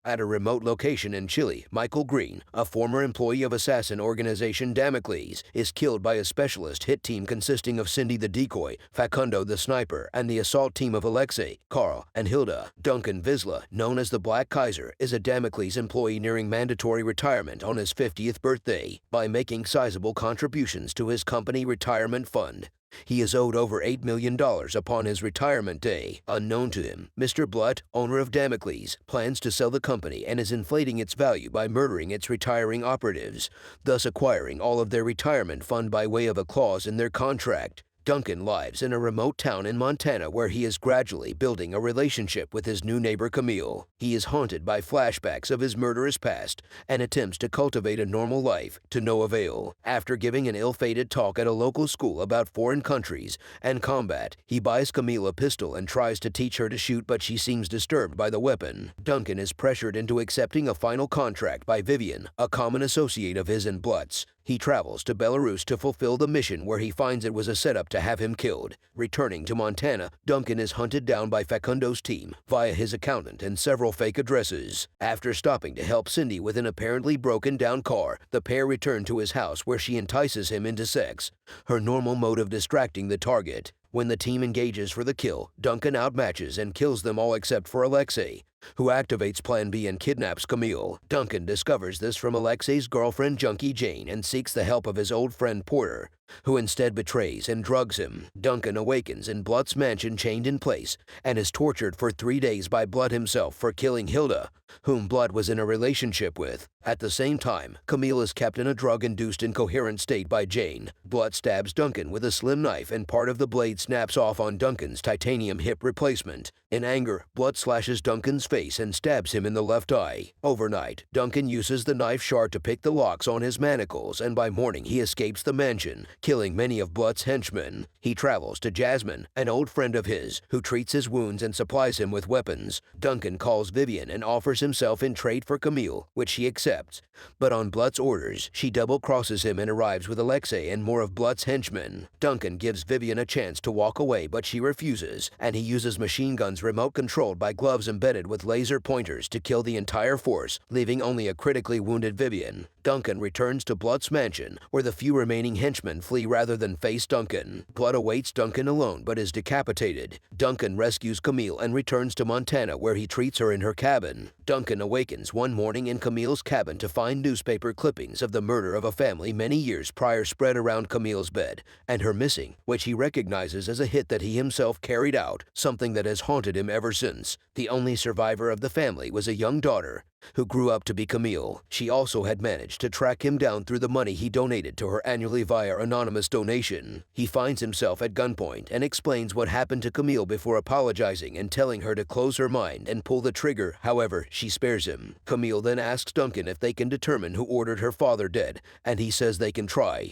At a remote location in Chile, Michael Green, a former employee of assassin organization Damocles, is killed by a specialist hit team consisting of Sindy the decoy, Facundo the sniper, and the assault team of Alexei, Karl, and Hilde. Duncan Vizla, known as the Black Kaiser, is a Damocles employee nearing mandatory retirement on his 50th birthday. By making sizable contributions to his company retirement fund, he is owed over $8 million upon his retirement day. Unknown to him, Mr. Blut, owner of Damocles, plans to sell the company and is inflating its value by murdering its retiring operatives, thus acquiring all of their retirement fund by way of a clause in their contract. Duncan lives in a remote town in Montana where he is gradually building a relationship with his new neighbor Camille. He is haunted by flashbacks of his murderous past and attempts to cultivate a normal life to no avail. After giving an ill-fated talk at a local school about foreign countries and combat, he buys Camille a pistol and tries to teach her to shoot, but she seems disturbed by the weapon. Duncan is pressured into accepting a final contract by Vivian, a common associate of his and Blut's. He travels to Belarus to fulfill the mission where he finds it was a setup to have him killed. Returning to Montana, Duncan is hunted down by Facundo's team via his accountant and several fake addresses. After stopping to help Sindy with an apparently broken-down car, the pair return to his house where she entices him into sex, her normal mode of distracting the target. When the team engages for the kill, Duncan outmatches and kills them all except for Alexei, who activates Plan B and kidnaps Camille. Duncan discovers this from Alexei's girlfriend Junkie Jane and seeks the help of his old friend Porter, who instead betrays and drugs him. Duncan awakens in Blut's mansion chained in place and is tortured for 3 days by Blut himself for killing Hilde, whom Blut was in a relationship with. At the same time, Camille is kept in a drug-induced incoherent state by Jane. Blut stabs Duncan with a slim knife and part of the blade snaps off on Duncan's titanium hip replacement. In anger, Blut slashes Duncan's face and stabs him in the left eye. Overnight, Duncan uses the knife shard to pick the locks on his manacles, and by morning he escapes the mansion, killing many of Blut's henchmen. He travels to Jasmine, an old friend of his, who treats his wounds and supplies him with weapons. Duncan calls Vivian and offers himself in trade for Camille, which she accepts. But on Blut's orders, she double-crosses him and arrives with Alexei and more of Blut's henchmen. Duncan gives Vivian a chance to walk away, but she refuses, and he uses machine guns remote-controlled by gloves embedded with laser pointers to kill the entire force, leaving only a critically wounded Vivian. Duncan returns to Blut's mansion, where the few remaining henchmen flee rather than face Duncan. Blut awaits Duncan alone but is decapitated. Duncan rescues Camille and returns to Montana, where he treats her in her cabin. Duncan awakens one morning in Camille's cabin to find newspaper clippings of the murder of a family many years prior spread around Camille's bed, and her missing, which he recognizes as a hit that he himself carried out, something that has haunted him ever since. The only survivor of the family was a young daughter, who grew up to be Camille. She also had managed to track him down through the money he donated to her annually via anonymous donation. He finds himself at gunpoint and explains what happened to Camille before apologizing and telling her to close her mind and pull the trigger. However, she spares him. Camille then asks Duncan if they can determine who ordered her father dead, and he says they can try.